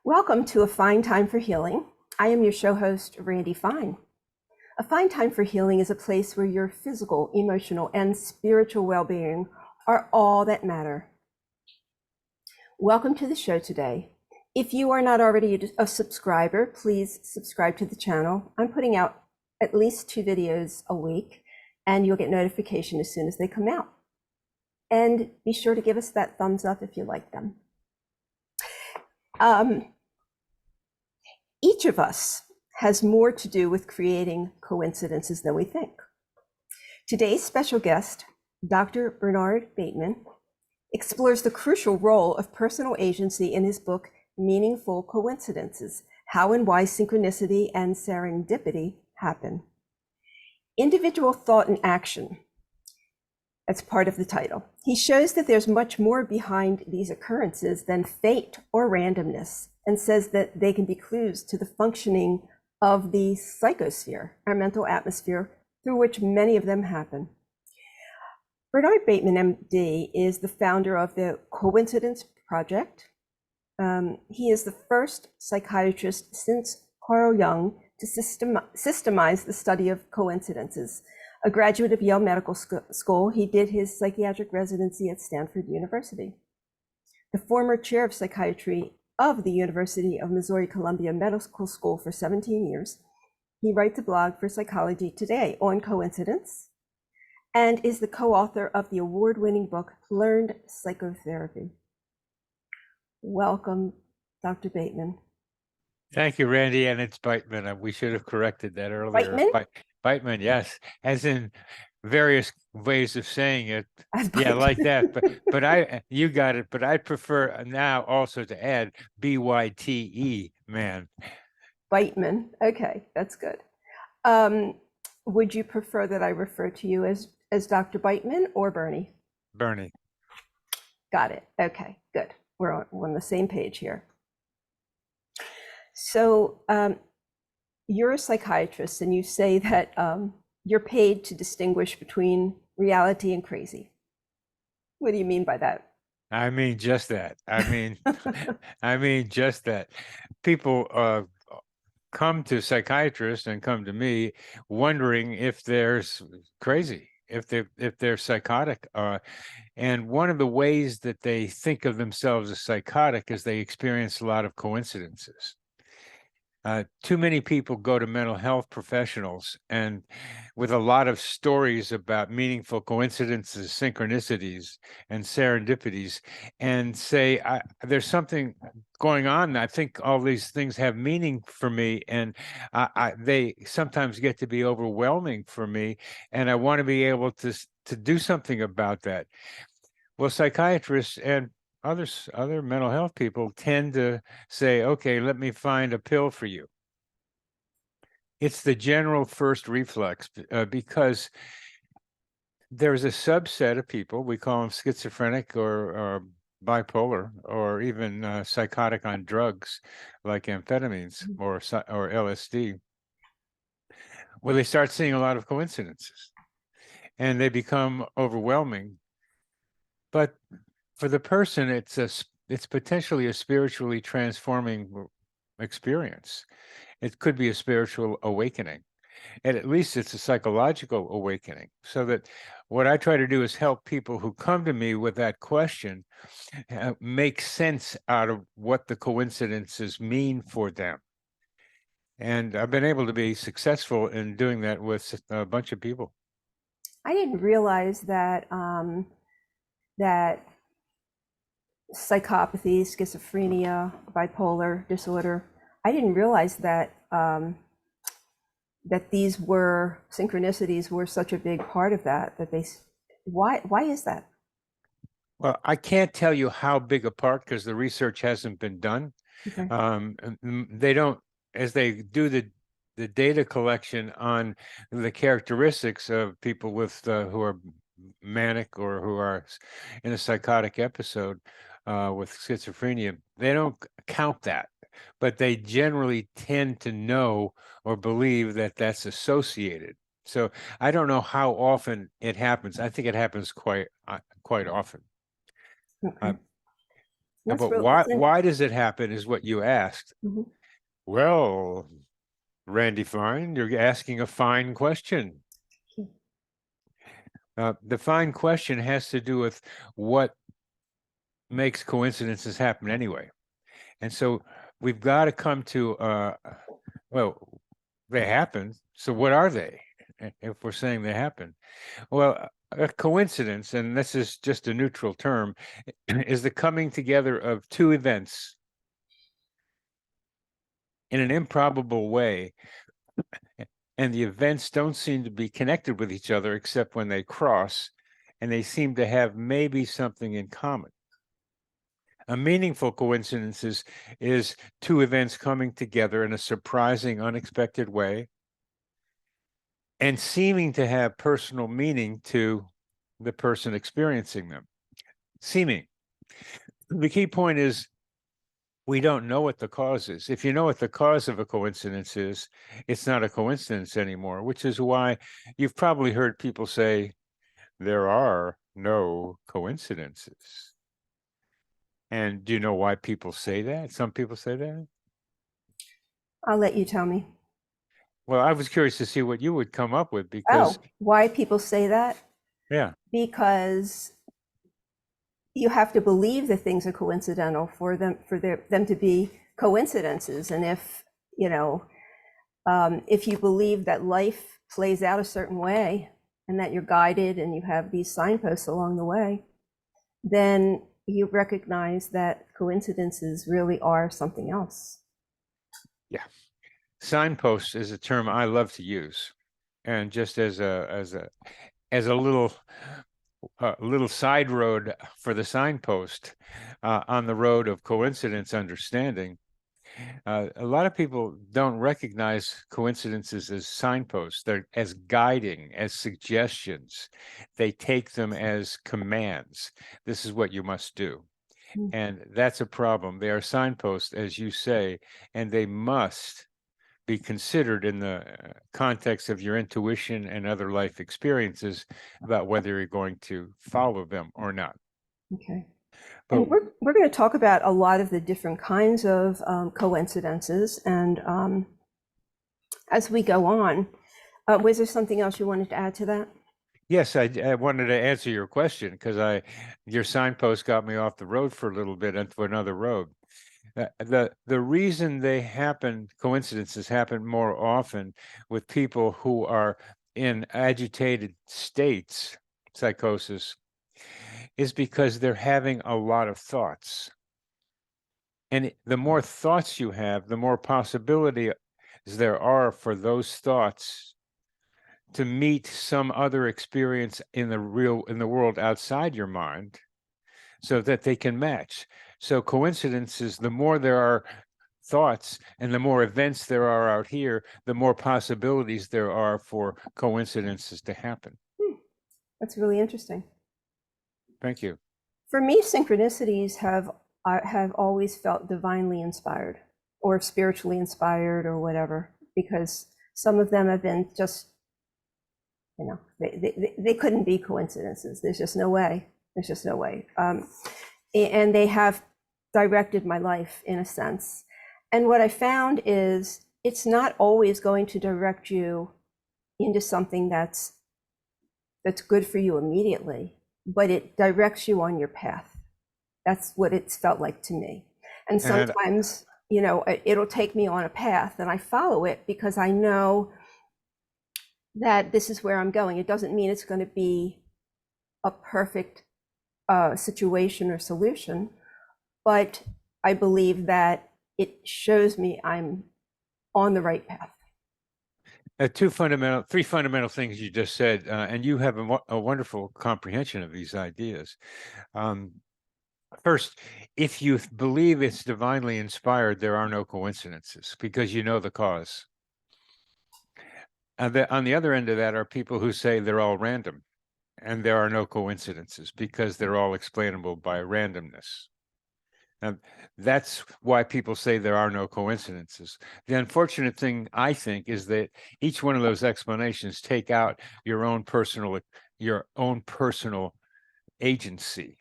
Welcome to A Fine Time for Healing. I am your show host, Randi Fine. A Fine Time for Healing is a place where your physical, emotional, and spiritual well-being are all that matter. Welcome to the show today. If you are not already a subscriber, please subscribe to the channel. I'm putting out at least 2 videos a week, and you'll get notification as soon as they come out. And be sure to give us that thumbs up if you like them. Each of us has more to do with creating coincidences than we think. Today's special guest, Dr. Bernard Beitman, explores the crucial role of personal agency in his book, Meaningful Coincidences: How and Why Synchronicity and Serendipity Happen. Individual thought and action. That's part of the title. He shows that there's much more behind these occurrences than fate or randomness, and says that they can be clues to the functioning of the psychosphere, our mental atmosphere, through which many of them happen. Bernard Beitman, MD, is the founder of the Coincidence Project. He is the first psychiatrist since Carl Jung to systemize the study of coincidences. A graduate of Yale Medical School, he did his psychiatric residency at Stanford University. The former chair of psychiatry of the University of Missouri-Columbia Medical School for 17 years, he writes a blog for Psychology Today on coincidence, and is the co-author of the award-winning book, Learning Psychotherapy. Welcome, Dr. Beitman. Thank you, Randi, and it's Beitman. We should have corrected that earlier. Beitman? Beitman, yes, as in various ways of saying it. Yeah, like that. But you got it. But I prefer now also to add B-Y-T-E, man. Beitman. Okay, that's good. Would you prefer that I refer to you as Dr. Beitman or Bernie? Bernie. Got it. Okay, good. We're on the same page here. So you're a psychiatrist, and you say that you're paid to distinguish between reality and crazy. What do you mean by that? I mean just that. I mean just that. People come to psychiatrists and come to me wondering if they're crazy, if they're psychotic. And one of the ways that they think of themselves as psychotic is they experience a lot of coincidences. Too many people go to mental health professionals and with a lot of stories about meaningful coincidences, synchronicities, and serendipities, and say, there's something going on. I think all these things have meaning for me, and they sometimes get to be overwhelming for me, and I want to be able to do something about that. Well, psychiatrists and other mental health people tend to say, okay, let me find a pill for you. It's the general first reflex because there's a subset of people, we call them schizophrenic or bipolar, or even psychotic on drugs like amphetamines or LSD, where they start seeing a lot of coincidences and they become overwhelming. But for the person, it's potentially a spiritually transforming experience. It could be a spiritual awakening, and at least it's a psychological awakening. So that what I try to do is help people who come to me with that question make sense out of what the coincidences mean for them. And I've been able to be successful in doing that with a bunch of people. I didn't realize that that psychopathy, schizophrenia, bipolar disorder, I didn't realize that that these were synchronicities were such a big part of that. Why is that? Well, I can't tell you how big a part because the research hasn't been done. Okay. They don't, as they do the data collection on the characteristics of people with who are manic or who are in a psychotic episode with schizophrenia, they don't count that, but they generally tend to know or believe that that's associated. So I don't know how often it happens. I think it happens quite often. Okay. That's But real. why does it happen is what you asked. Mhm. Well, Randy Fine, you're asking a fine question. The fine question has to do with what makes coincidences happen anyway. And so we've got to come to, well, they happen. So what are they? If we're saying they happen? Well, a coincidence, and this is just a neutral term, is the coming together of two events in an improbable way. And the events don't seem to be connected with each other except when they cross, and they seem to have maybe something in common. A meaningful coincidence is two events coming together in a surprising, unexpected way and seeming to have personal meaning to the person experiencing them. Seeming. The key point is we don't know what the cause is. If you know what the cause of a coincidence is, it's not a coincidence anymore, which is why you've probably heard people say there are no coincidences. And do you know why people say that? Some people say that. I'll let you tell me. Well, I was curious to see what you would come up with because, Oh, why people say that? yeah, Because you have to believe that things are coincidental for them to be coincidences. And if you believe that life plays out a certain way and that you're guided and you have these signposts along the way, then you recognize that coincidences really are something else. yeah. Signpost is a term I love to use, and just as a little side road for the signpost on the road of coincidence understanding. A lot of people don't recognize coincidences as signposts. They're as guiding, as suggestions. They take them as commands. This is what you must do. Mm. And that's a problem. They are signposts, as you say, and they must be considered in the context of your intuition and other life experiences about whether you're going to follow them or not. Okay. But And we're going to talk about a lot of the different kinds of coincidences. And as we go on, was there something else you wanted to add to that? yes, I wanted to answer your question because your signpost got me off the road for a little bit into another road. The reason coincidences happen more often with people who are in agitated states, psychosis, is because they're having a lot of thoughts. And the more thoughts you have, the more possibilities there are for those thoughts to meet some other experience in the world outside your mind so that they can match. So coincidences, the more there are thoughts and the more events there are out here, the more possibilities there are for coincidences to happen. That's really interesting. Thank you. For me, synchronicities have always felt divinely inspired or spiritually inspired or whatever, because some of them have been just, they couldn't be coincidences. There's just no way. There's just no way. And they have directed my life in a sense. And what I found is it's not always going to direct you into something that's good for you immediately, but it directs you on your path. That's what it's felt like to me. And sometimes, it'll take me on a path and I follow it because I know that this is where I'm going. It doesn't mean it's going to be a perfect situation or solution, but I believe that it shows me I'm on the right path. Three fundamental things you just said, and you have a wonderful comprehension of these ideas. First, if you believe it's divinely inspired, there are no coincidences because you know the cause. On the other end of that are people who say they're all random and there are no coincidences because they're all explainable by randomness. And that's why people say there are no coincidences. The unfortunate thing, I think, is that each one of those explanations take out your own personal agency.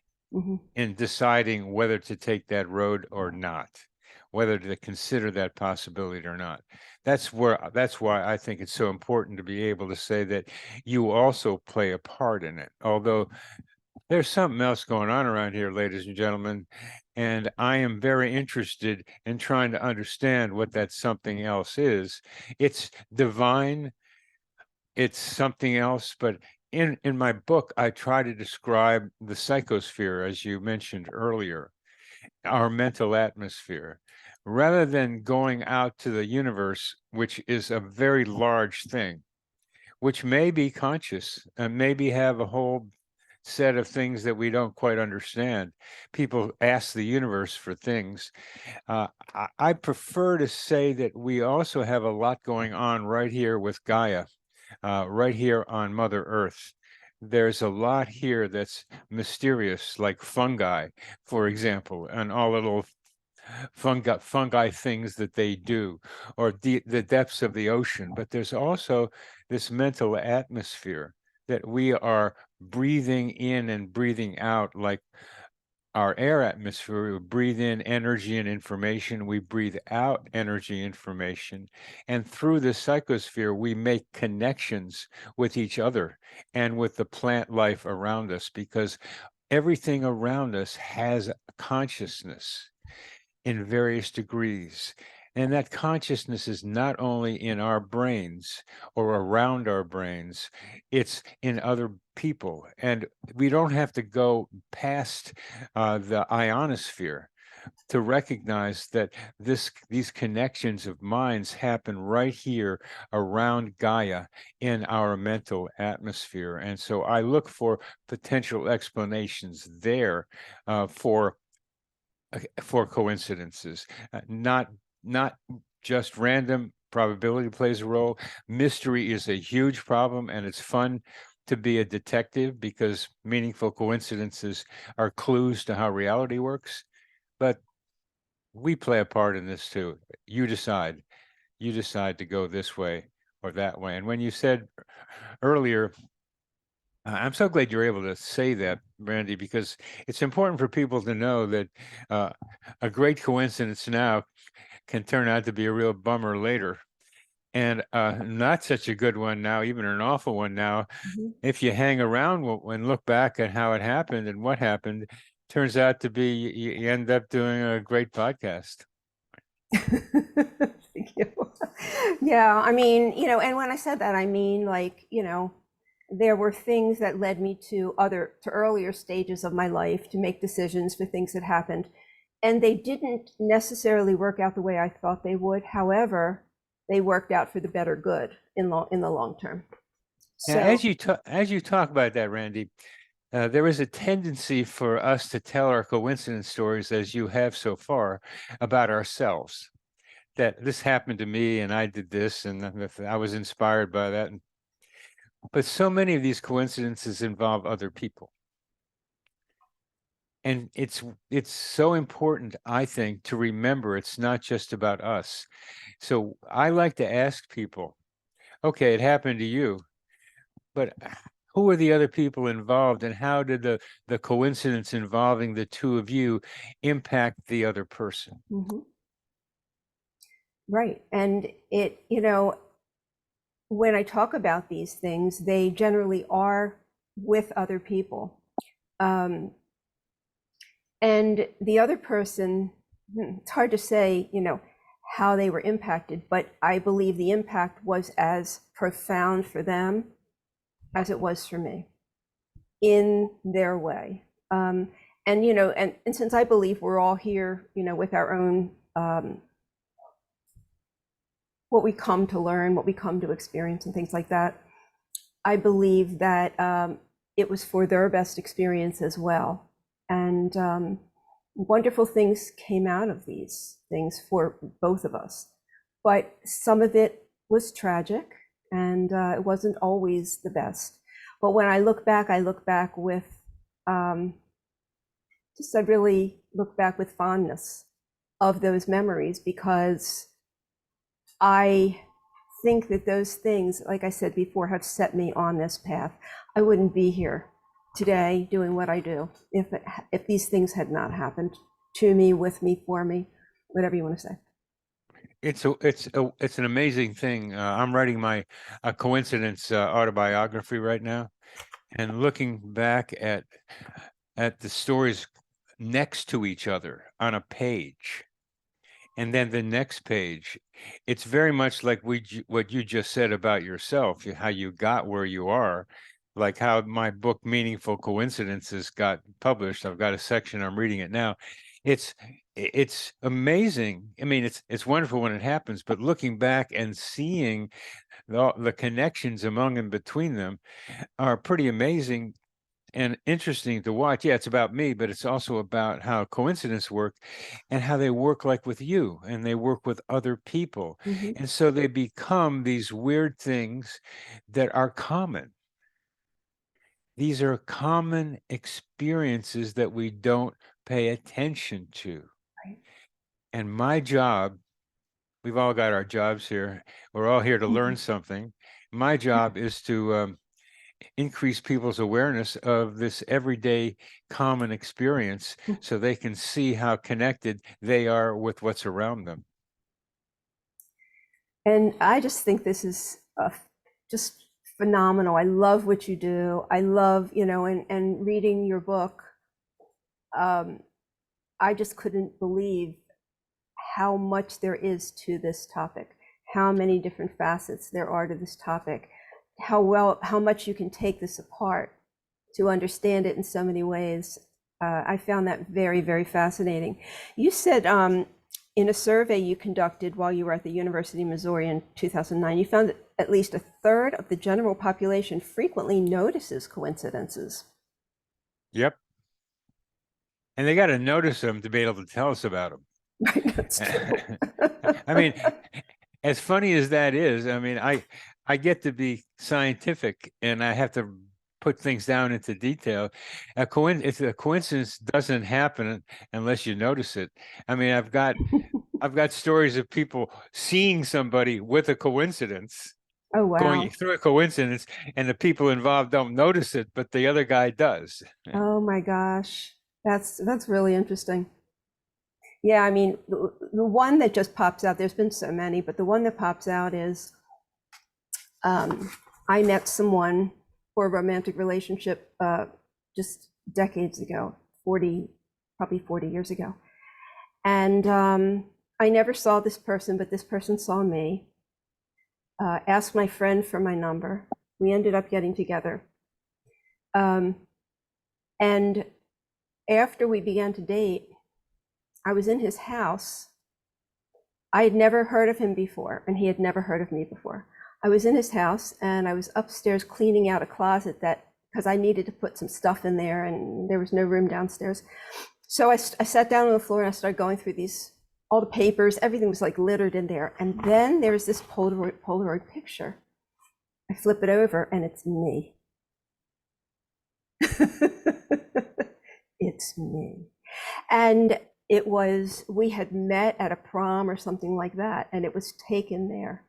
in deciding whether to take that road or not, whether to consider that possibility or not. That's why I think it's so important to be able to say that you also play a part in it. Although there's something else going on around here, ladies and gentlemen, and I am very interested in trying to understand what that something else is. It's divine, it's something else, but in my book, I try to describe the psychosphere, as you mentioned earlier, our mental atmosphere, rather than going out to the universe, which is a very large thing, which may be conscious and maybe have a whole set of things that we don't quite understand. People ask the universe for things. I prefer to say that we also have a lot going on right here with Gaia, right here on Mother Earth. There's a lot here that's mysterious, like fungi, for example, and all little fungi things that they do, or the depths of the ocean. But there's also this mental atmosphere that we are breathing in and breathing out, like our air atmosphere. We breathe in energy and information, we breathe out energy information, and through the psychosphere we make connections with each other and with the plant life around us, because everything around us has consciousness in various degrees. And that consciousness is not only in our brains or around our brains, it's in other people. And we don't have to go past the ionosphere to recognize that these connections of minds happen right here around Gaia in our mental atmosphere. And so I look for potential explanations there for coincidences, not just random. Probability plays a role. Mystery is a huge problem, and it's fun to be a detective because meaningful coincidences are clues to how reality works. But we play a part in this too. You decide to go this way or that way. And when you said earlier, I'm so glad you're able to say that, Randi, because it's important for people to know that a great coincidence now can turn out to be a real bummer later. And not such a good one now, even an awful one now. If you hang around and look back at how it happened and what happened, turns out to be you end up doing a great podcast. Thank you. Yeah, I mean, and when I said that, I mean, like, there were things that led me to earlier stages of my life to make decisions for things that happened. And they didn't necessarily work out the way I thought they would. However, they worked out for the better good in the long term. So, now, as you talk about that, Randi, there is a tendency for us to tell our coincidence stories, as you have so far, about ourselves. That this happened to me, and I did this, and I was inspired by that. But so many of these coincidences involve other people. And it's so important, I think, to remember it's not just about us. So I like to ask people, okay, it happened to you, but who are the other people involved, and how did the coincidence involving the two of you impact the other person? Right. And when I talk about these things, they generally are with other people. And the other person, it's hard to say, how they were impacted, but I believe the impact was as profound for them as it was for me in their way. And since I believe we're all here, with our own, what we come to learn, what we come to experience and things like that, I believe that it was for their best experience as well. And wonderful things came out of these things for both of us. But some of it was tragic, and it wasn't always the best. But when I look back with, I really look back with fondness of those memories, because I think that those things, like I said before, have set me on this path. I wouldn't be here today doing what I do if these things had not happened to me, with me, for me, whatever you want to say. It's an amazing thing. I'm writing my coincidence autobiography right now, and looking back at the stories next to each other on a page, and then the next page. It's very much like what you just said about yourself, how you got where you are, like how my book Meaningful Coincidences got published. I've got a section, I'm reading it now. It's amazing. I mean, it's wonderful when it happens, but looking back and seeing the connections among and between them are pretty amazing and interesting to watch. Yeah, it's about me, but it's also about how coincidence work and how they work like with you, and they work with other people. Mhm. And so they become these weird things that are common. These are common experiences that we don't pay attention to. Right. And my job, we've all got our jobs here. We're all here to learn something. My job is to increase people's awareness of this everyday common experience so they can see how connected they are with what's around them. And I just think this is just phenomenal. I love what you do. I love, and reading your book. I just couldn't believe how much there is to this topic, how many different facets there are to this topic, how much you can take this apart to understand it in so many ways. I found that very, very fascinating. You said in a survey you conducted while you were at the University of Missouri in 2009, you found that at least a third of the general population frequently notices coincidences. Yep. And they got to notice them to be able to tell us about them. That's true. I mean, as funny as that is, I mean, I get to be scientific and I have to put things down into detail. If a coincidence doesn't happen unless you notice it. I mean, I've got stories of people seeing somebody with a coincidence, Oh, wow. going through a coincidence, and the people involved don't notice it, but the other guy does. Oh my gosh. That's really interesting. Yeah, I mean, the one that just pops out, there's been so many, but the one that pops out is I met someone for a romantic relationship just decades ago, probably 40 years ago. And I never saw this person, but this person saw me, asked my friend for my number. We ended up getting together. And after we began to date, I was in his house. I had never heard of him before, and he had never heard of me before. I was in his house, and I was upstairs cleaning out a closet because I needed to put some stuff in there, and there was no room downstairs. So I sat down on the floor, and I started going through all the papers. Everything was like littered in there. And then there was this Polaroid picture. I flip it over, and it's me. It's me. And we had met at a prom or something like that, and it was taken there.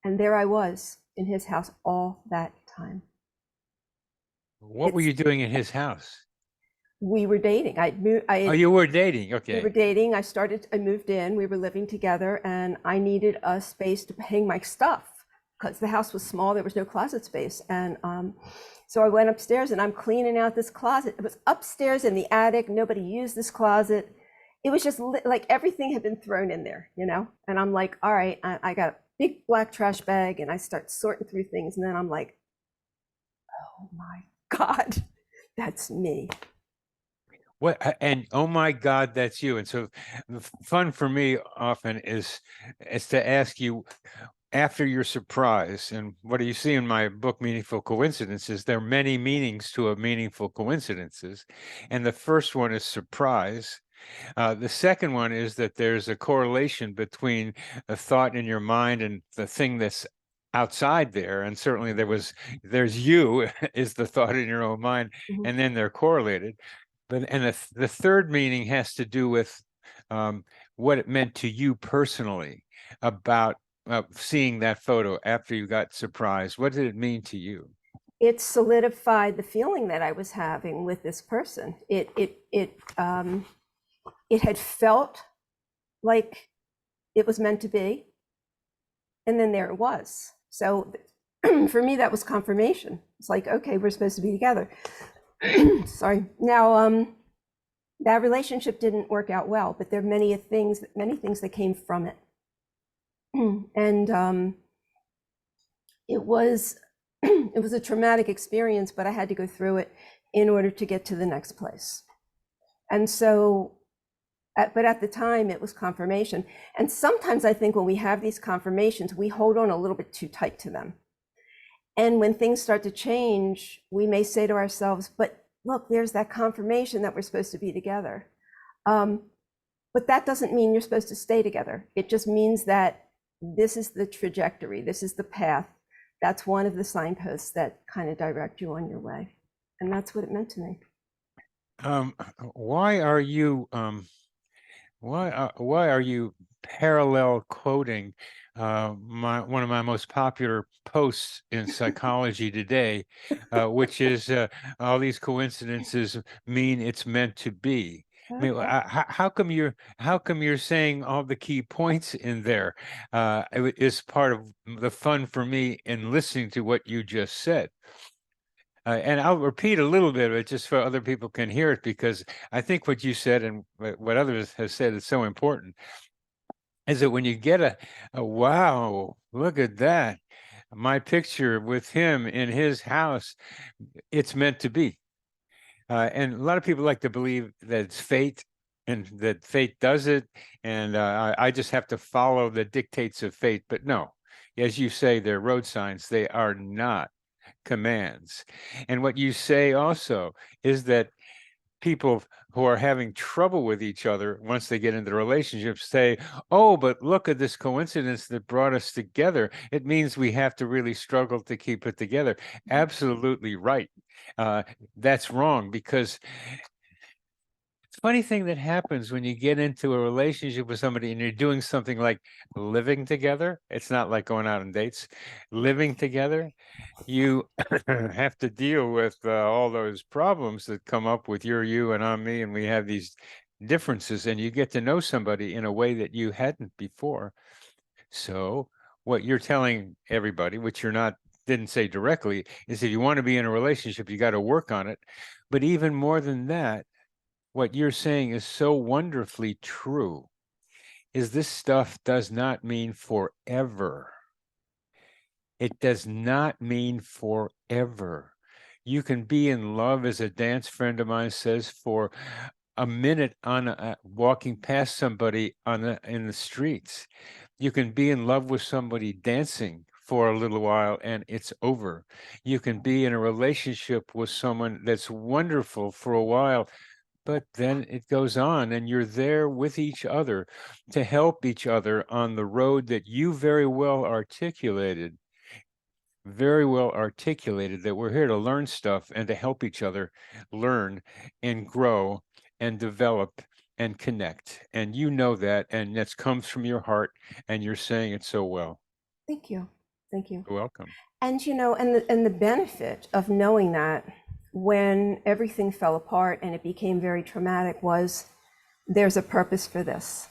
And there I was in his house all that time. What were you doing in his house? We were dating. Oh, you were dating. Okay. We were dating. I moved in, we were living together, and I needed a space to hang my stuff because the house was small. There was no closet space. And so I went upstairs and I'm cleaning out this closet. It was upstairs in the attic. Nobody used this closet. It was just like everything had been thrown in there, And I'm like, all right, I got a big black trash bag, and I start sorting through things. And then I'm like, oh my God, that's me. What, and oh my God, that's you. And so the fun for me often is to ask you, after your surprise, and what do you see in my book, Meaningful Coincidences? There are many meanings to a meaningful coincidences. And the first one is surprise. The second one is that there's a correlation between a thought in your mind and the thing that's outside there. And certainly there's you is the thought in your own mind, and then they're correlated. And the third meaning has to do with what it meant to you personally about seeing that photo after you got surprised. What did it mean to you? it solidified the feeling that I was having with this person. It had felt like it was meant to be, and then there it was. So for me, that was confirmation. It's like, okay, we're supposed to be together. Sorry. Now, that relationship didn't work out well, but there are many things that came from it. And it was a traumatic experience, but I had to go through it in order to get to the next place. And so, but at the time, it was confirmation. And sometimes I think when we have these confirmations, we hold on a little bit too tight to them. And when things start to change, we may say to ourselves, but look, there's that confirmation that we're supposed to be together. But that doesn't mean you're supposed to stay together. It just means that this is the trajectory, this is the path. That's one of the signposts that kind of direct you on your way. And that's what it meant to me. Why are you parallel quoting one of my most popular posts in Psychology Today, which is all these coincidences mean it's meant to be? I mean, how come you're saying all the key points in there? It is part of the fun for me in listening to what you just said. And I'll repeat a little bit of it just so other people can hear it, because I think what you said and what others have said is so important. Is that when you get a wow, look at that, my picture with him in his house, it's meant to be. And a lot of people like to believe that it's fate and that fate does it. And I just have to follow the dictates of fate. But no, as you say, they're road signs. They are not commands. And what you say also is that people who are having trouble with each other once they get into relationships say, oh, but look at this coincidence that brought us together. It means we have to really struggle to keep it together. Absolutely right. That's wrong, because funny thing that happens when you get into a relationship with somebody and you're doing something like living together. It's not like going out on dates. Living together, you have to deal with all those problems that come up with you're you and I'm me, and we have these differences, and you get to know somebody in a way that you hadn't before. So what you're telling everybody, which didn't say directly, is if you want to be in a relationship, you got to work on it. But even more than that, what you're saying is so wonderfully true, is this stuff does not mean forever. It does not mean forever. You can be in love, as a dance friend of mine says, for a minute on walking past somebody in the streets. You can be in love with somebody dancing for a little while and it's over. You can be in a relationship with someone that's wonderful for a while, but then it goes on, and you're there with each other to help each other on the road that you very well articulated, that we're here to learn stuff and to help each other learn and grow and develop and connect. And you know that, and that comes from your heart, and you're saying it so well. Thank you. Thank you. You're welcome. And and the benefit of knowing that when everything fell apart and it became very traumatic was, there's a purpose for this.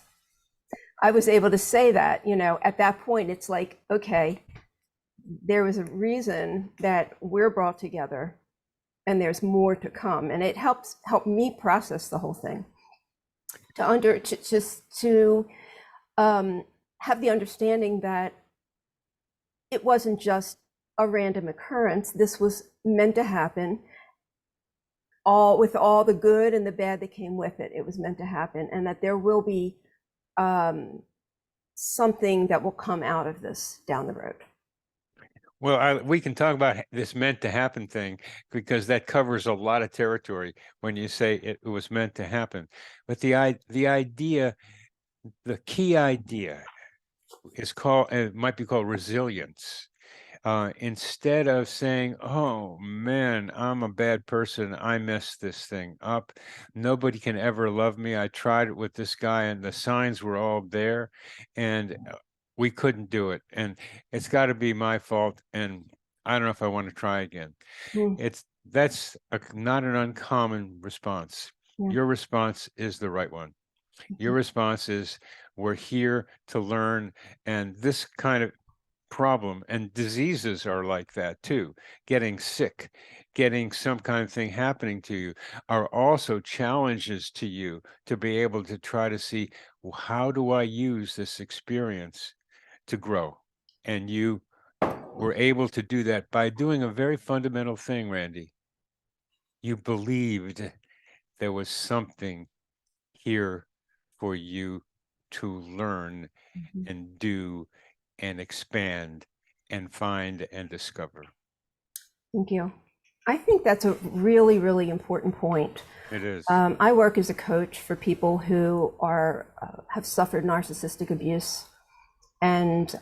I was able to say that, at that point, it's like, okay, there was a reason that we're brought together and there's more to come. And it helped me process the whole thing, to have the understanding that it wasn't just a random occurrence. This was meant to happen, with all the good and the bad that came with it. It was meant to happen, and that there will be something that will come out of this down the road. Well, we can talk about this meant to happen thing, because that covers a lot of territory when you say it was meant to happen. But the idea, the key idea is it might be called resilience. Instead of saying, oh man, I'm a bad person, I messed this thing up, nobody can ever love me, I tried it with this guy and the signs were all there and we couldn't do it, and it's got to be my fault, and I don't know if I want to try again. Mm, That's not an uncommon response. yeah. Your response is the right one. Your Mhm. response is, we're here to learn, and this kind of problem, and diseases are like that too. Getting sick, getting some kind of thing happening to you, are also challenges to you to be able to try to see, well, how do I use this experience to grow? And you were able to do that by doing a very fundamental thing, Randi. You believed there was something here for you to learn Mhm. and do and expand and find and discover. Thank you. I think that's a really, really important point. It is. I work as a coach for people who are have suffered narcissistic abuse, and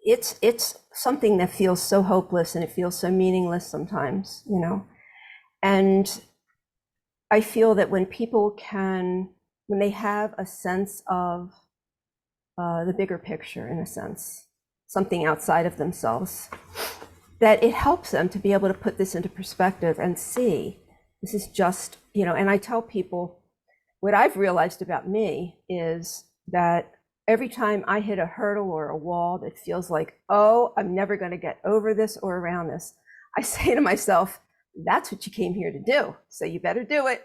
it's something that feels so hopeless and it feels so meaningless sometimes, you know. And I feel that when people can, when they have a sense of the bigger picture, in a sense, something outside of themselves, that it helps them to be able to put this into perspective and see this is just, you know. And I tell people, what I've realized about me is that every time I hit a hurdle or a wall that feels like, oh, I'm never going to get over this or around this, I say to myself, that's what you came here to do, so you better do it.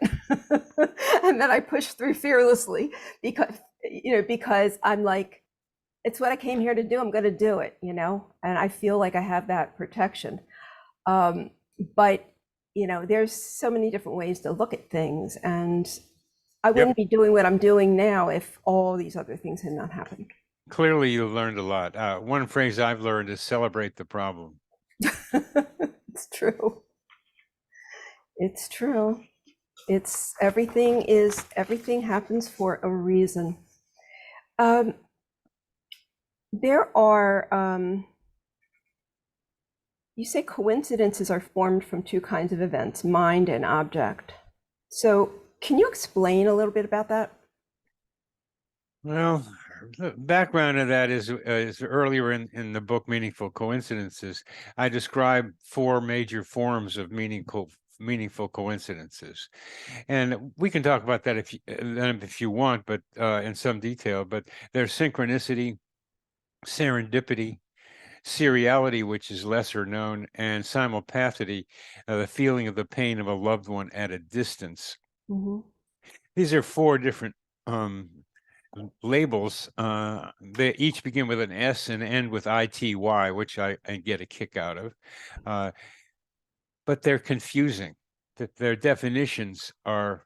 And then I push through fearlessly because I'm like, it's what I came here to do, I'm going to do it, you know. And I feel like I have that protection. But you know, there's so many different ways to look at things, and I Yep. wouldn't be doing what I'm doing now if all these other things had not happened. Clearly, you learned a lot. One phrase I've learned is celebrate the problem. It's true. It's true. Everything happens for a reason. Um, there are, you say coincidences are formed from two kinds of events, mind and object. So can you explain a little bit about that? Well, the background of that is earlier in the book, Meaningful Coincidences, I describe four major forms of meaningful coincidences. And we can talk about that if you want, but in some detail. But there's synchronicity, serendipity, seriality, which is lesser known, and simulpathity, the feeling of the pain of a loved one at a distance. Mhm. These are four different labels. They each begin with an S and end with ITY, which I get a kick out of. But they're confusing. That their definitions are.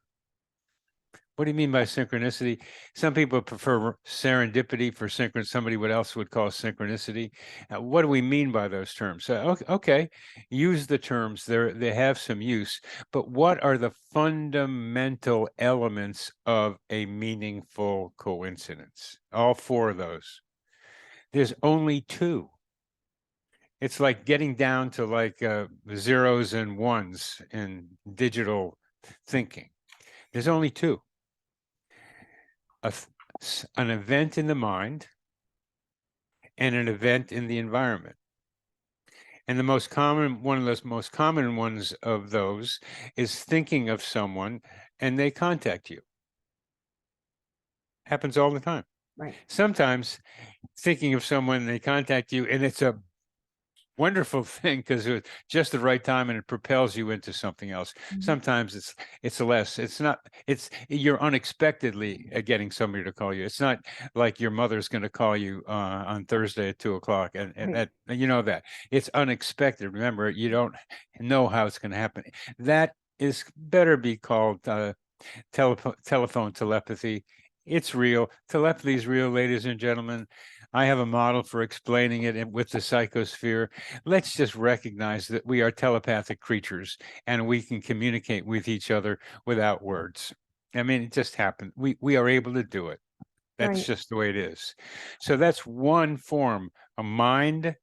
What do you mean by synchronicity? Some people prefer serendipity for somebody else would call synchronicity. What do we mean by those terms? Okay, use the terms. They have some use, but what are the fundamental elements of a meaningful coincidence? All four of those. There's only two. It's like getting down to like zeros and ones in digital thinking. There's only two. An event in the mind and an event in the environment. And one of the most common ones of those is thinking of someone and they contact you. Happens all the time. Right. Sometimes thinking of someone and they contact you and it's a wonderful thing because it's just the right time and it propels you into something else. Mhm. Sometimes it's less. You're unexpectedly getting somebody to call you. It's not like your mother's going to call you on Thursday at 2:00, and Right. that you know that it's unexpected. Remember, you don't know how it's going to happen. That is better be called telephone telepathy. It's real. Telepathy is real, ladies and gentlemen. I have a model for explaining it with the psychosphere. Let's just recognize that we are telepathic creatures and we can communicate with each other without words. I mean, it just happened. We are able to do it. That's Right. just the way it is. So that's one form, a mind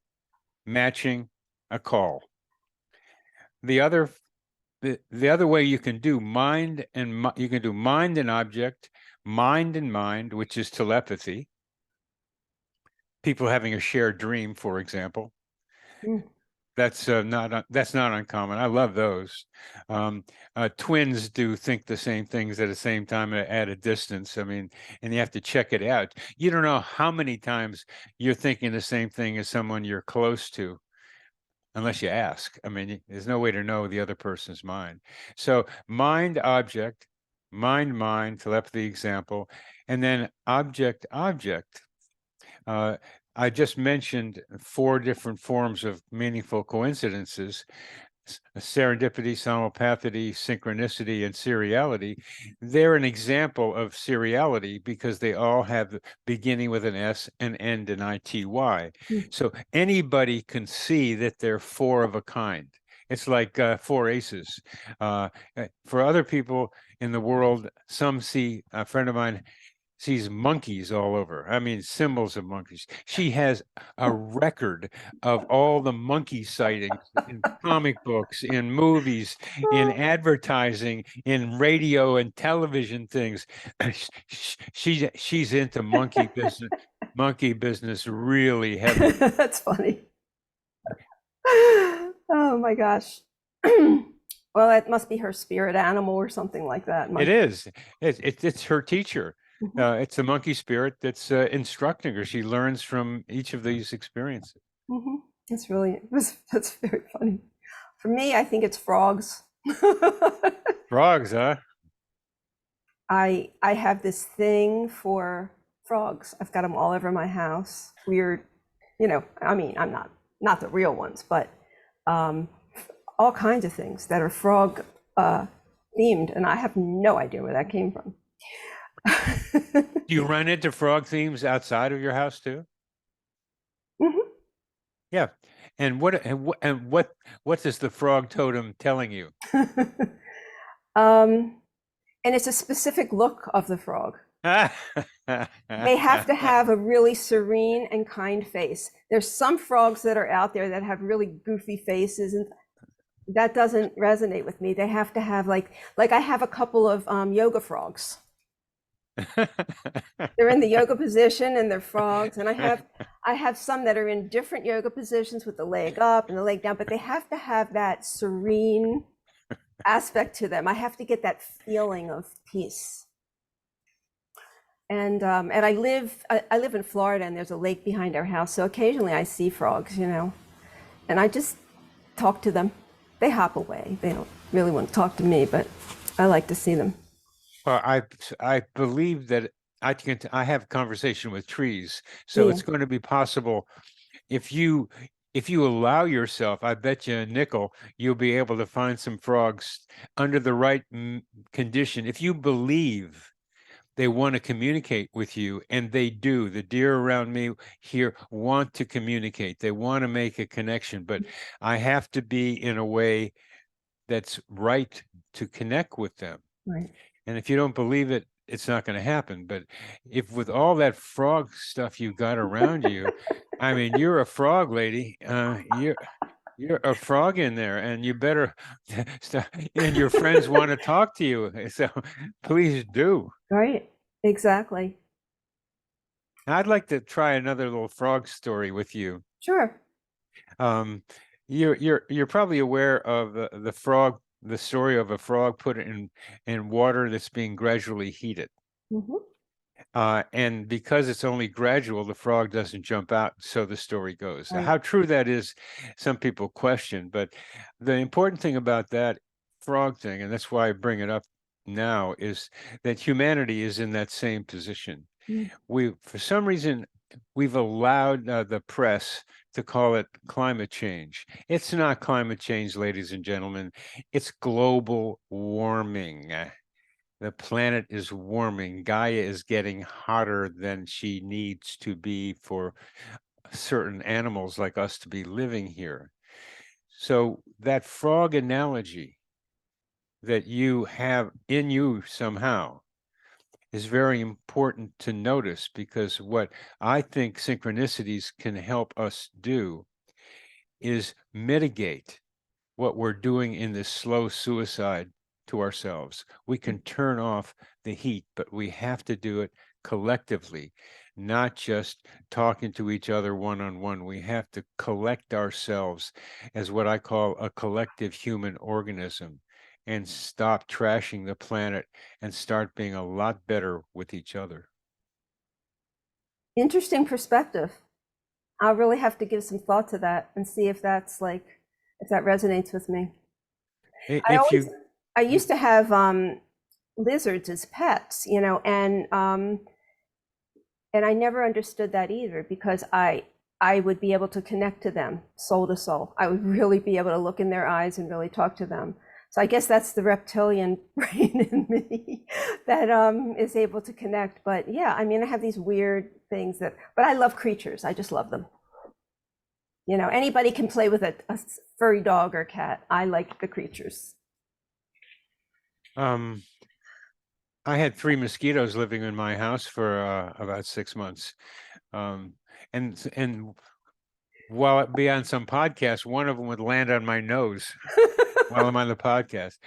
matching a call. The other the other way you can do you can do mind and object, mind and mind, which is telepathy. People having a shared dream, for example. Mm. That's not uncommon. I love those. Twins do think the same things at the same time at a distance. I mean, and you have to check it out. You don't know how many times you're thinking the same thing as someone you're close to, unless you ask. I mean, there's no way to know the other person's mind. So mind, object, mind, telepathy example, and then object. Uh, I just mentioned 4 different forms of meaningful coincidences: serendipity, simulpathity, synchronicity, and seriality. They're an example of seriality because they all have the beginning with an S and end in ITY. Mm. So anybody can see that they're 4 of a kind. It's like 4 aces. For other people in the world, some see, a friend of mine sees monkeys all over. I mean, symbols of monkeys. She has a record of all the monkey sightings in comic books, in movies, in advertising, in radio and television things. She's into monkey business really heavily. That's funny. Oh my gosh. Well, that must be her spirit animal or something like that. It is. It's her teacher. Mhm. It's a monkey spirit that's instructing her. She learns from each of these experiences. Mhm. It's really that's very funny. For me, I think it's frogs. Frogs, huh? I have this thing for frogs. I've got them all over my house. Weird, I mean, I'm not the real ones, but um, all kinds of things that are frog themed, and I have no idea where that came from. Do you run into frog themes outside of your house too? Mhm. Yeah. And what is the frog totem telling you? And it's a specific look of the frog. They have to have a really serene and kind face. There's some frogs that are out there that have really goofy faces, and that doesn't resonate with me. They have to have like I have a couple of yoga frogs. They're in the yoga position and they're frogs, and I have some that are in different yoga positions with the leg up and the leg down, but they have to have that serene aspect to them. I have to get that feeling of peace. And I live in Florida, and there's a lake behind our house, so occasionally I see frogs, and I just talk to them. They hop away. They don't really want to talk to me, but I like to see them. Well, I believe that I have a conversation with trees, so Yeah. it's going to be possible if you allow yourself. I bet you a nickel you'll be able to find some frogs under the right condition. If you believe they want to communicate with you, and they do. The deer around me here want to communicate. They want to make a connection, but I have to be in a way that's right to connect with them. Right. And if you don't believe it, it's not going to happen. But if with all that frog stuff you got around you, I mean, you're a frog lady. You're a frog in there, and you better and your friends want to talk to you. So please do. Right. Exactly. I'd like to try another little frog story with you. Sure. You're probably aware of the frog, the story of a frog put in water that's being gradually heated. Mhm. And because it's only gradual, the frog doesn't jump out, so the story goes. Right. How true that is, some people question, but the important thing about that frog thing, and that's why I bring it up now, is that humanity is in that same position. Mm. For some reason, we've allowed the press to call it climate change. It's not climate change, ladies and gentlemen. It's global warming. The planet is warming. Gaia is getting hotter than she needs to be for certain animals like us to be living here. So that frog analogy that you have in you somehow is very important to notice, because what I think synchronicities can help us do is mitigate what we're doing in this slow suicide to ourselves. We can turn off the heat, but we have to do it collectively, not just talking to each other one-on-one. We have to collect ourselves as what I call a collective human organism, and stop trashing the planet and start being a lot better with each other. Interesting perspective. I'll really have to give some thought to that and see if that's like, if that resonates with me. I used to have lizards as pets, you know, and I never understood that either, because I would be able to connect to them soul to soul. I would really be able to look in their eyes and really talk to them. So I guess that's the reptilian brain in me that is able to connect. But yeah, I mean, I have these weird things that, but I love creatures. I just love them. You know, anybody can play with a furry dog or cat. I like the creatures. I had 3 mosquitoes living in my house for about 6 months. And while I'd be on some podcast, one of them would land on my nose while I'm on the podcast.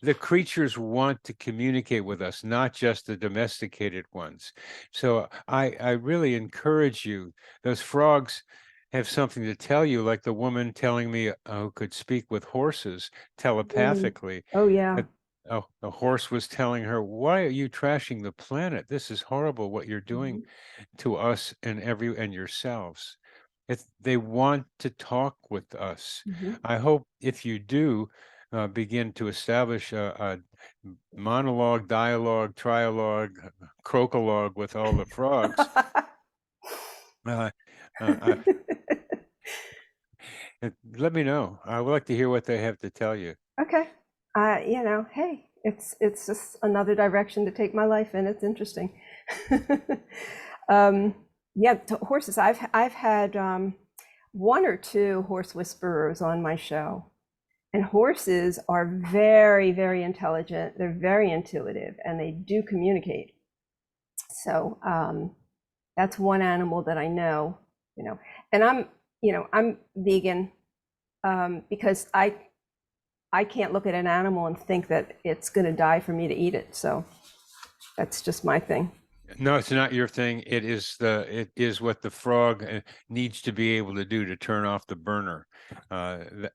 The creatures want to communicate with us, not just the domesticated ones. So I really encourage you. Those frogs have something to tell you, like the woman telling me who could speak with horses telepathically. Oh yeah. A horse was telling her, "Why are you trashing the planet? This is horrible what you're doing to us and yourselves." They want to talk with us. I hope if you do begin to establish a monologue, dialogue, trialogue, crocologue with all the frogs, let me know. I would like to hear what they have to tell you. Okay. You know, hey, it's just another direction to take my life in. It's interesting. Yeah, horses. I've had 1 or 2 horse whisperers on my show, and horses are very, very intelligent. They're very intuitive, and they do communicate. So that's one animal that I know. You know, and I'm vegan because I can't look at an animal and think that it's going to die for me to eat it. So that's just my thing. No, it's not your thing. It is what the frog needs to be able to do to turn off the burner.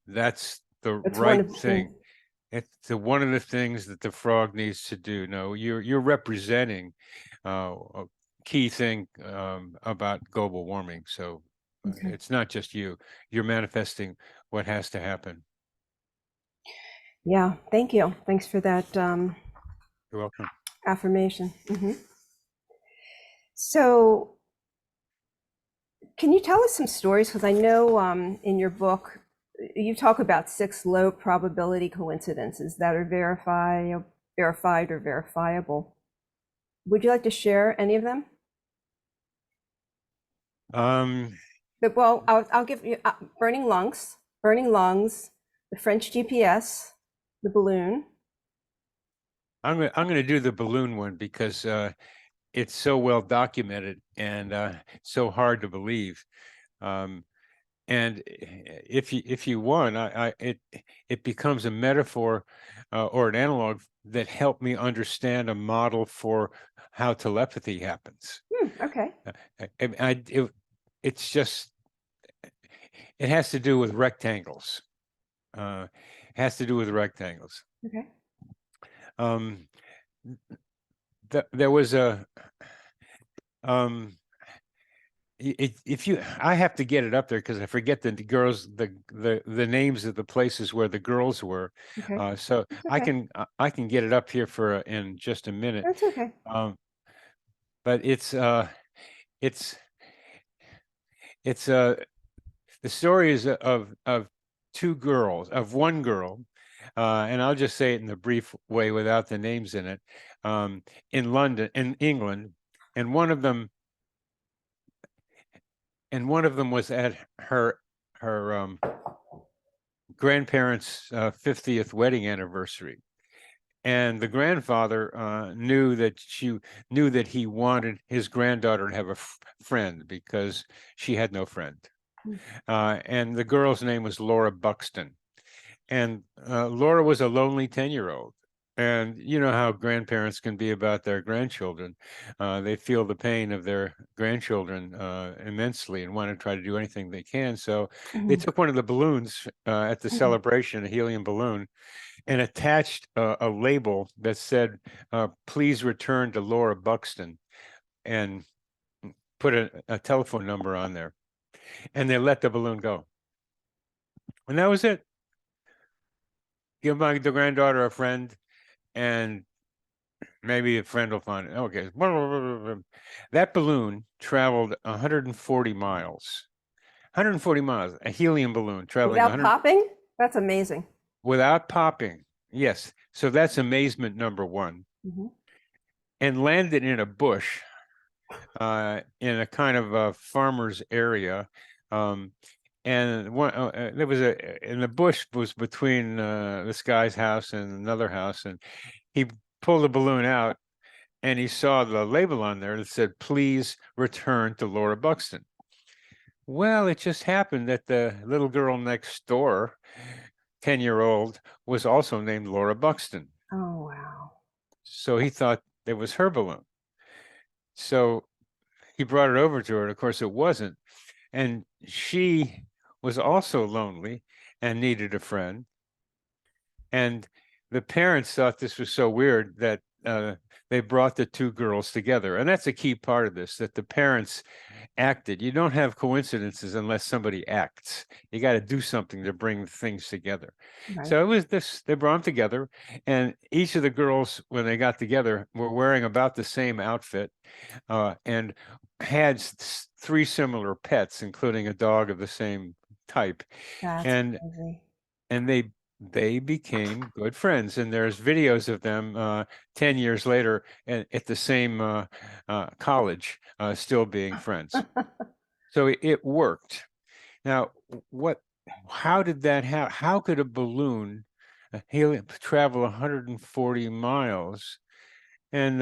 That's the right thing. It's one of the things that the frog needs to do. No, you're representing a key thing about global warming. So it's not just you. You're manifesting what has to happen. Yeah, thank you. Thanks for that. You're welcome. Affirmation. So can you tell us some stories? Because I know in your book, you talk about 6 low probability coincidences that are verified or verifiable. Would you like to share any of them? Well, I'll give you burning lungs, the French GPS, the balloon. I'm going to do the balloon one because it's so well documented and so hard to believe. And if you want, it becomes a metaphor or an analog that helped me understand a model for how telepathy happens. Okay. It's just, it has to do with rectangles. It has to do with rectangles. Okay. There was a if you, I have to get it up there because I forget the girls, the names of the places where the girls were. Okay. So okay. I can get it up here for in just a minute. That's okay. But it's the story is of 2 girls, of 1 girl, and I'll just say it in a brief way without the names in it, in London, in England, and one of them was at her grandparents' 50th wedding anniversary, and the grandfather knew that he wanted his granddaughter to have a friend because she had no friend, and the girl's name was Laura Buxton, And Laura was a lonely 10-year-old. And you know how grandparents can be about their grandchildren. They feel the pain of their grandchildren immensely and want to try to do anything they can. So they Mhm. took one of the balloons at the celebration, a helium balloon, and attached a label that said, please return to Laura Buxton, and put a telephone number on there. And they let the balloon go. And that was it. Give the granddaughter a friend, and maybe a friend will find it. Okay. That balloon traveled 140 miles. 140 miles, a helium balloon traveling Without 100 popping? That's amazing. without popping. Yes. So that's amazement number one. Mhm. And landed in a bush in a kind of a farmer's area. And there was and the bush was between this guy's house and another house. And he pulled the balloon out, and he saw the label on there that said, please return to Laura Buxton. Well, it just happened that the little girl next door, 10-year-old, was also named Laura Buxton. Oh, wow. So he thought it was her balloon. So he brought it over to her, and of course it wasn't. And she was also lonely and needed a friend. And the parents thought this was so weird that they brought the two girls together. And that's a key part of this, that the parents acted. You don't have coincidences unless somebody acts. You got to do something to bring things together. Right. So it was this, they brought them together, and each of the girls, when they got together, were wearing about the same outfit and had three similar pets, including a dog of the same type. That's And crazy. and they became good friends, and there's videos of them 10 years later at the same college still being friends. So it worked. Now, how did that happen? How could a balloon travel 140 miles? And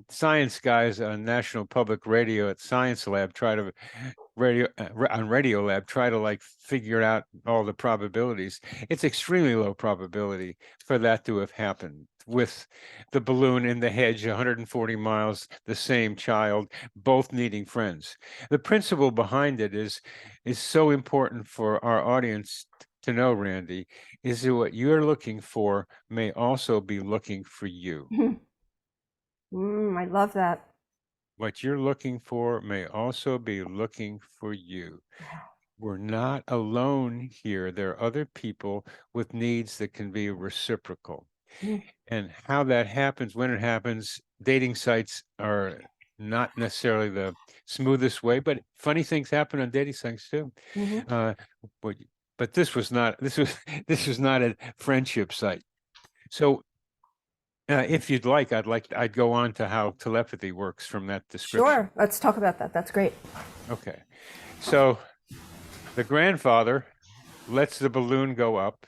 science guys on National Public Radio at Science Lab try to on Radiolab try to like figure out all the probabilities. It's extremely low probability for that to have happened with the balloon in the hedge, 140 miles, the same child, both needing friends. The principle behind it is so important for our audience to know, Randy, is that what you're looking for may also be looking for you. I love that. What you're looking for may also be looking for you. We're not alone here. There are other people with needs that can be reciprocal. Mm. And how that happens, when it happens, dating sites are not necessarily the smoothest way, but funny things happen on dating sites too. Mhm. But this was not a friendship site. So if you'd like, I'd go on to how telepathy works from that description. Sure. Let's talk about that. That's great. Okay. So the grandfather lets the balloon go up.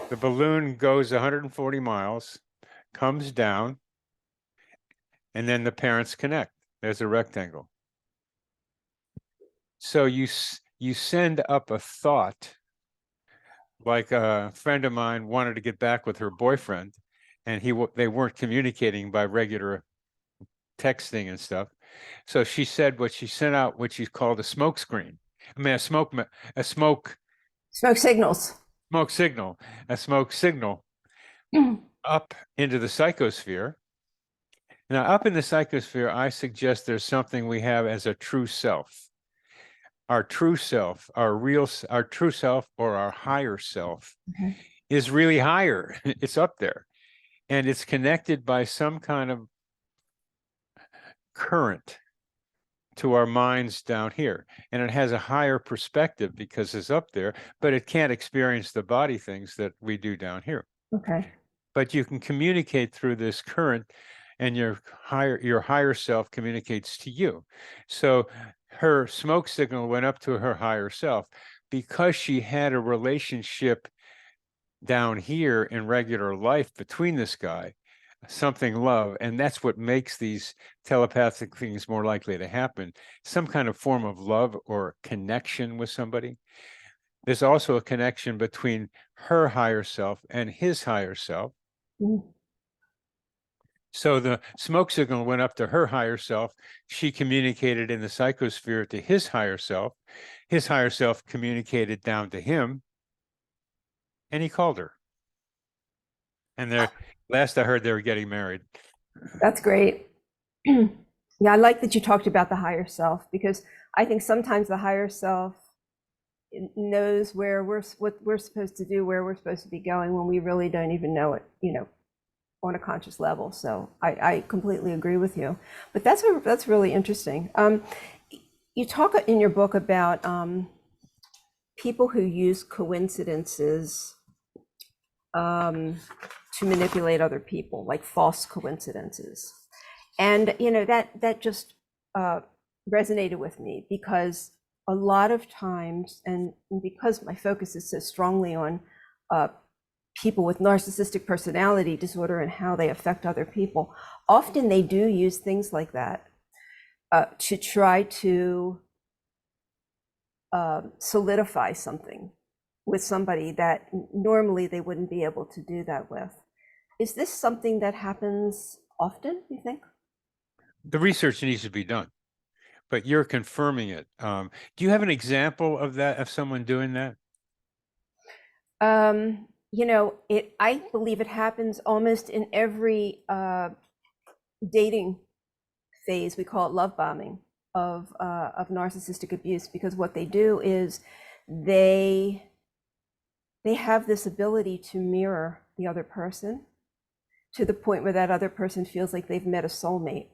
The balloon goes 140 miles, comes down, and then the parents connect. There's a rectangle. So you send up a thought, like a friend of mine wanted to get back with her boyfriend, and they weren't communicating by regular texting and stuff. So she said she sent out what she called a smoke screen. I mean, a smoke signals. Smoke signal, a smoke signal up into the psychosphere. Now, up in the psychosphere, I suggest there's something we have as a true self. Our true self, our true self, or our higher self is really higher. It's up there, and it's connected by some kind of current to our minds down here. And it has a higher perspective because it's up there, but it can't experience the body things that we do down here. Okay. But you can communicate through this current, and your higher self communicates to you. So her smoke signal went up to her higher self because she had a relationship down here in regular life between this guy, something love, and that's what makes these telepathic things more likely to happen, some kind of form of love or connection with somebody. there's also a connection between her higher self and his higher self. Mhm. So the smoke signal went up to her higher self. She communicated in the psychosphere to his higher self. His higher self communicated down to him, and he called her. And last I heard, they were getting married. That's great. Yeah, I like that you talked about the higher self, because I think sometimes the higher self knows where what we're supposed to do, where we're supposed to be going, when we really don't even know it, on a conscious level. So I completely agree with you. But that's really interesting. You talk in your book about people who use coincidences to manipulate other people, like false coincidences. And that just resonated with me, because a lot of times, and because my focus is so strongly on people with narcissistic personality disorder and how they affect other people, often they do use things like that to try to solidify something with somebody that normally they wouldn't be able to do that with. Is this something that happens often, you think? The research needs to be done, but you're confirming it. Do you have an example of that, of someone doing that? I believe it happens almost in every dating phase. We call it love bombing of narcissistic abuse, because what they do is they have this ability to mirror the other person to the point where that other person feels like they've met a soulmate.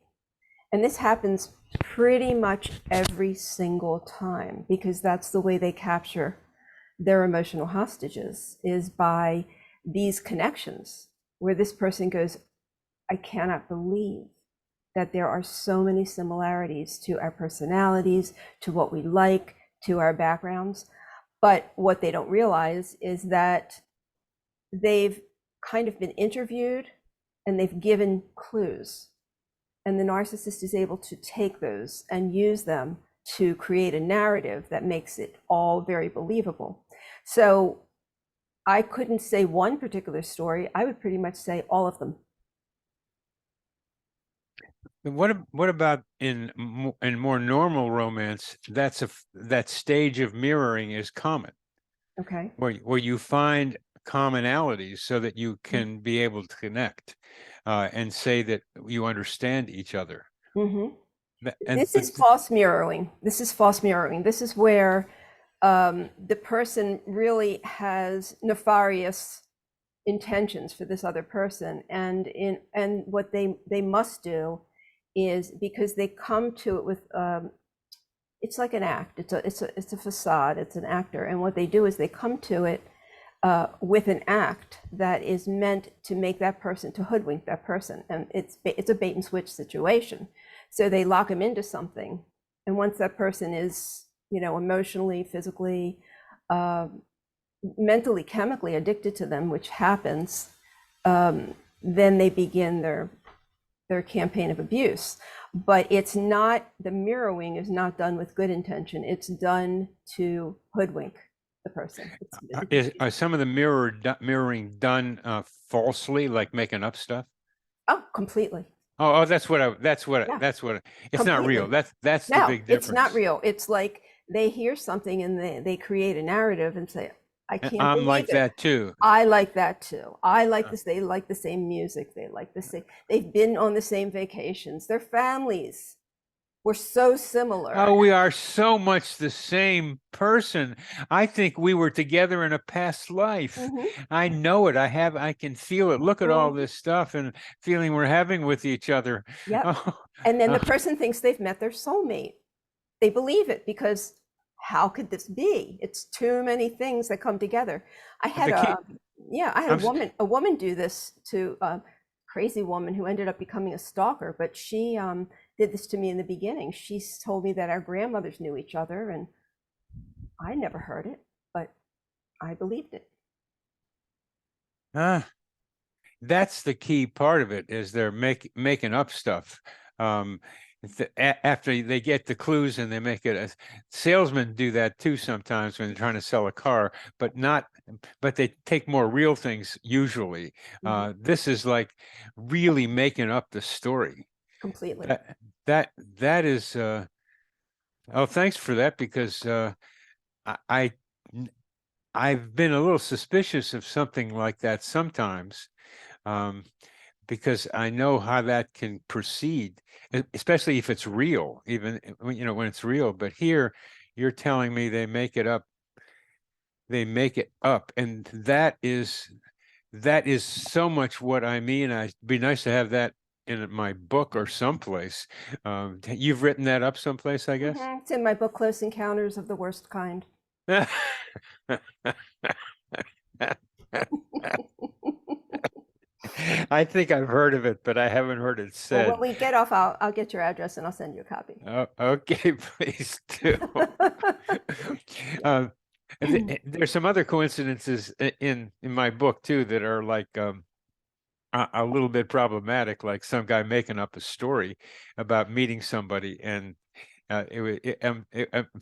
And this happens pretty much every single time, because that's the way they capture their emotional hostages, is by these connections where this person goes, I cannot believe that there are so many similarities to our personalities, to what we like, to our backgrounds. But what they don't realize is that they've kind of been interviewed and they've given clues. And the narcissist is able to take those and use them to create a narrative that makes it all very believable. So I couldn't say one particular story. I would pretty much say all of them. What about in more normal romance? That stage of mirroring is common, Okay. where you find commonalities so that you can be able to connect and say that you understand each other. Mm-hmm. And This is false mirroring. This is false mirroring. This is where the person really has nefarious intentions for this other person, and what they must do is, because they come to it with it's like an act. It's a facade. It's an actor, and what they do is they come to it with an act that is meant to make that person, to hoodwink that person, and it's a bait and switch situation. So they lock them into something, and once that person is, emotionally, physically, mentally, chemically addicted to them, which happens, then they begin their campaign of abuse. But it's not, the mirroring is not done with good intention. It's done to hoodwink the person. Are some of the mirroring done falsely, like making up stuff? Oh, completely. Oh, that's what Yeah, it's not real. completely. That's the No, big it's not difference. real. It's like they hear something and they create a narrative and say, I And can't I'm like believe it. that too. I like that too. I like Uh, this. They like the same music. They like the same. They've been on the same vacations. Their families were so similar. Oh, we are so much the same person. I think we were together in a past life. Mhm, I know it. I can feel it. Look at all mhm. this stuff and feeling we're having with each other. Yep. Oh, And then the uh, person thinks they've met their soulmate. They believe it, because how could this be? It's too many things that come together. I had the key. a I'm, s- woman do this to a crazy woman who ended up becoming a stalker, but she did this to me in the beginning. She told me that our grandmothers knew each other, and I never heard it, but I believed it. uh, that's the key part of it, is they're making up stuff. Um, after they get the clues and they make it. Salesmen do that too sometimes when they're trying to sell a car, but they take more real things usually. This is like really making up the story. Completely. That is. Oh, thanks for that, because I I've been a little suspicious of something like that sometimes. Because I know how that can proceed, especially if it's real, even when it's real. But here, you're telling me they make it up. They make it up, and that is so much what I mean. It'd be nice to have that in my book or someplace. You've written that up someplace, I guess. It's in my book, Close Encounters of the Worst Kind. I think I've heard of it, but I haven't heard it Well, said. when we get off, I'll get your address and I'll send you a copy. Oh, okay, please do. There's some other coincidences in my book too that are like a little bit problematic, like some guy making up a story about meeting somebody, and I'm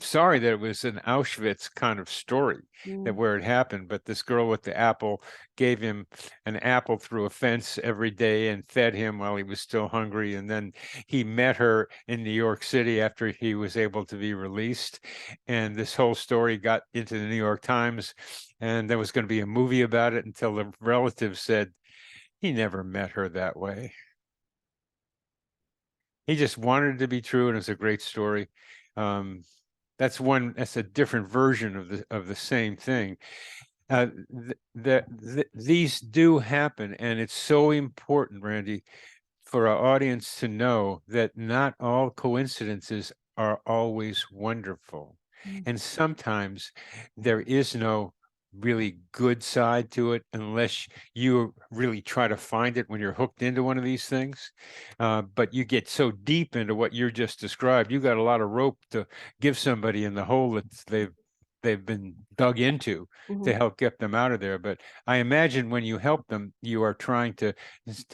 sorry that it was an Auschwitz kind of story that where it happened, but this girl with the apple gave him an apple through a fence every day and fed him while he was still hungry. And then he met her in New York City after he was able to be released. And this whole story got into the New York Times, and there was going to be a movie about it until the relatives said he never met her that way. He just wanted it to be true, and it's a great story. That's a different version of the same thing. These do happen, and it's so important, Randi, for our audience to know that not all coincidences are always wonderful. And sometimes there is no really good side to it unless you really try to find it when you're hooked into one of these things. But you get so deep into what you're just described, you got a lot of rope to give somebody in the hole that they've been dug into to help get them out of there. But I imagine when you help them, you are trying to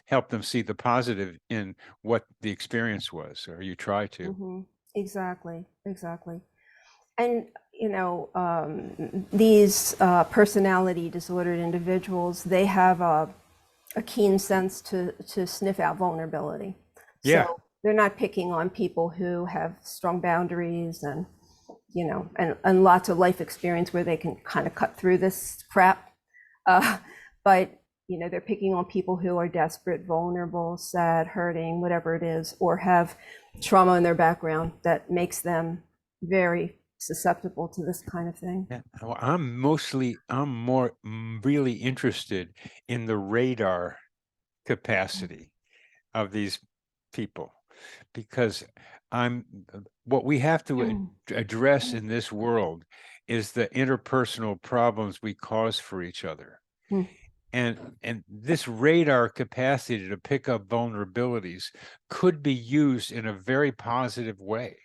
help them see the positive in what the experience was, or you try to. Exactly. And these personality disordered individuals, they have a keen sense to sniff out vulnerability. Yeah. So they're not picking on people who have strong boundaries and and lots of life experience where they can kind of cut through this crap. But they're picking on people who are desperate, vulnerable, sad, hurting, whatever it is, or have trauma in their background that makes them very susceptible to this kind of thing. Yeah. Well, I'm more really interested in the radar capacity of these people, because what we have to address in this world is the interpersonal problems we cause for each other. And this radar capacity to pick up vulnerabilities could be used in a very positive way.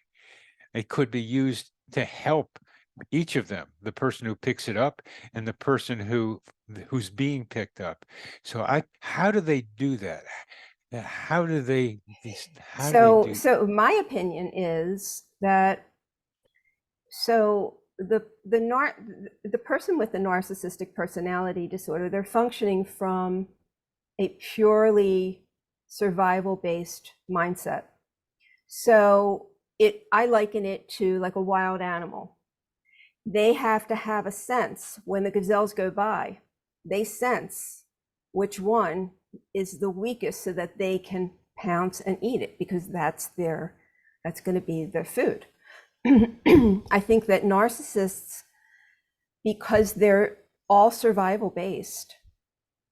It could be used to help each of them, the person who picks it up and the person who's being picked up. So how do they do that? How do they So my opinion is that the person with the narcissistic personality disorder, they're functioning from a purely survival-based mindset. So I liken it to like a wild animal. They have to have a sense when the gazelles go by. They sense which one is the weakest so that they can pounce and eat it, because that's going to be their food. I think that narcissists, because they're all survival based,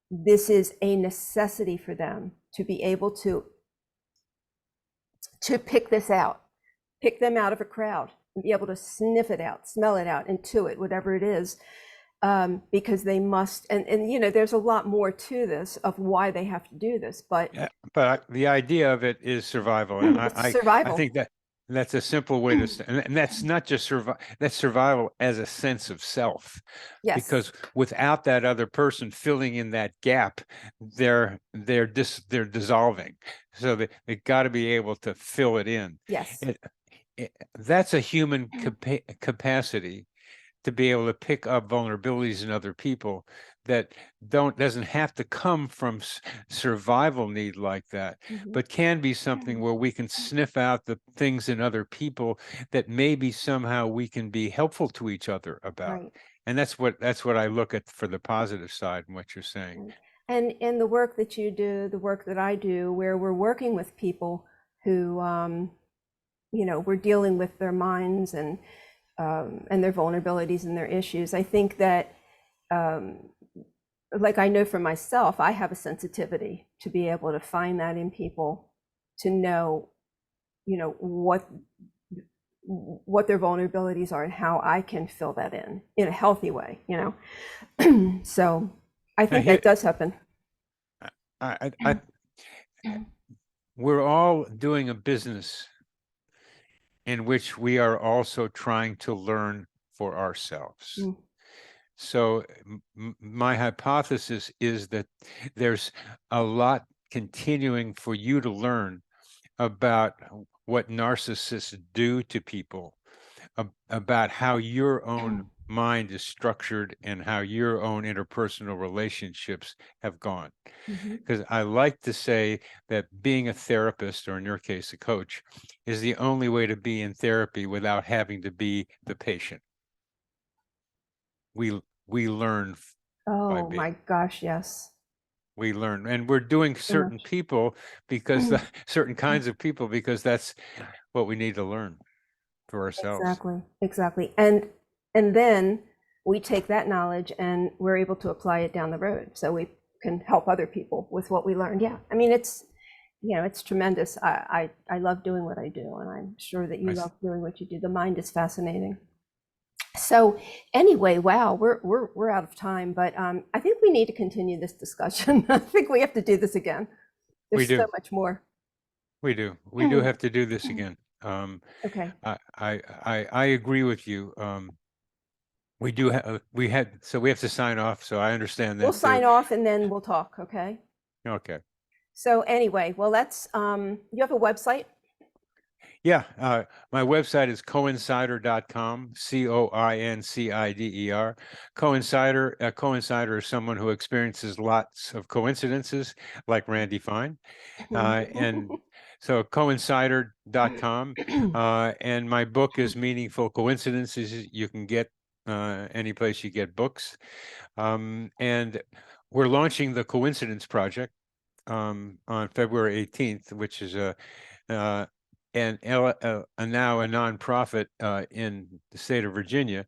this is a necessity for them to be able to pick this out, pick them out of a crowd and be able to sniff it out, smell it out, intuit, whatever it is, because they must, and there's a lot more to this of why they have to do this, but the idea of it is survival, and survival. I think That's a simple way to, and that's not just that's survival as a sense of self. Yes. Because without that other person filling in that gap, they're dissolving. So they got to be able to fill it in. Yes. That's a human capacity to be able to pick up vulnerabilities in other people that doesn't have to come from survival need like that, but can be something where we can sniff out the things in other people that maybe somehow we can be helpful to each other about. Right. And that's what I look at for the positive side in what you're saying. And in the work that you do, the work that I do, where we're working with people who, we're dealing with their minds and their vulnerabilities and their issues. I think that, like I know for myself, I have a sensitivity to be able to find that in people, to know, what their vulnerabilities are and how I can fill that in a healthy way, So I think that does happen. We're all doing a business in which we are also trying to learn for ourselves. So my hypothesis is that there's a lot continuing for you to learn about what narcissists do to people, about how your own mind is structured and how your own interpersonal relationships have gone. Because I like to say that being a therapist, or in your case, a coach, is the only way to be in therapy without having to be the patient. We learn by Oh being. my gosh, yes. We learn, and we're doing certain people because certain kinds of people, because that's what we need to learn for ourselves. Exactly. And then we take that knowledge and we're able to apply it down the road, so we can help other people with what we learned. Yeah, I mean, it's tremendous. I love doing what I do, and I'm sure that you love doing what you do. The mind is fascinating. So anyway, wow, we're out of time, but I think we need to continue this discussion. I think we have to do this again. There's so much more. We do have to do this again. Okay. I agree with you. We do have we have to sign off. So I understand that. We'll sign off and then we'll talk. Okay. Okay. So anyway, well, that's you have a website? Yeah, my website is coincider.com, COINCIDER. Coincider is someone who experiences lots of coincidences, like Randi Fine. And so coincider.com. And my book is Meaningful Coincidences. You can get any place you get books. And we're launching the Coincidence Project on February 18th, which is now a nonprofit in the state of Virginia,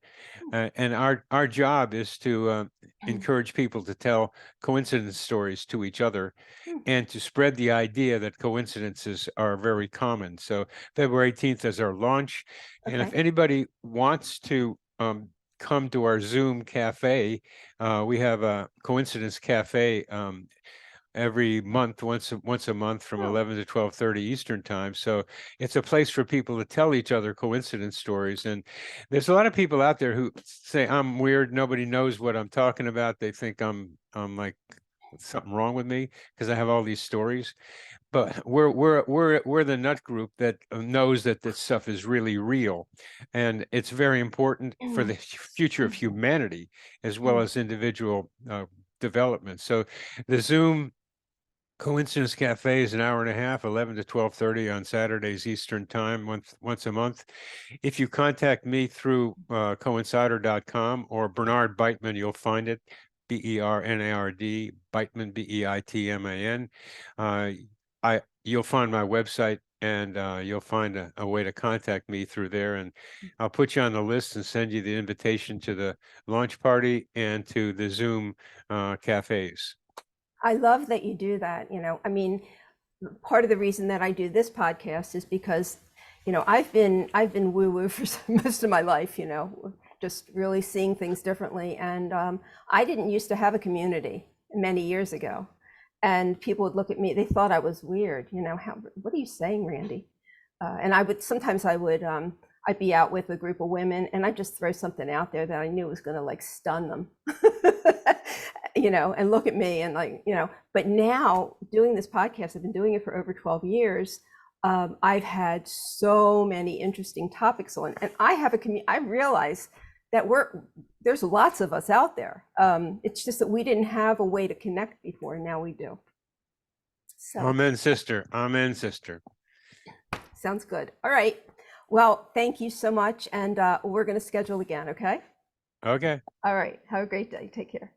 and our job is to encourage people to tell coincidence stories to each other, and to spread the idea that coincidences are very common. So February 18th is our launch, and if anybody wants to come to our Zoom cafe, we have a coincidence cafe every month, once a month, from 11 to 12:30 Eastern time. So it's a place for people to tell each other coincidence stories. And there's a lot of people out there who say I'm weird, nobody knows what I'm talking about. They think I'm like something wrong with me because I have all these stories. But we're the nut group that knows that this stuff is really real, and it's very important for the future of humanity as well as individual development. So the Zoom Coincidence Cafe is an hour and a half, 11 to 12:30 on Saturdays Eastern time, once a month. If you contact me through coincider.com or Bernard Beitman, you'll find it, BERNARD, Beitman, BEITMAN. You'll find my website, and you'll find a way to contact me through there, and I'll put you on the list and send you the invitation to the launch party and to the Zoom cafes. I love that you do that. I mean, part of the reason that I do this podcast is because, I've been woo-woo for most of my life, just really seeing things differently. And I didn't used to have a community many years ago. And people would look at me, they thought I was weird, what are you saying, Randi? And sometimes I'd be out with a group of women and I'd just throw something out there that I knew was going to like stun them, and look at me and but now doing this podcast, I've been doing it for over 12 years. I've had so many interesting topics on, and I realize that there's lots of us out there. It's just that we didn't have a way to connect before, and now we do. So, Amen, sister. Amen, sister. Sounds good. All right. Well, thank you so much. And we're going to schedule again. Okay. Okay. All right. Have a great day. Take care.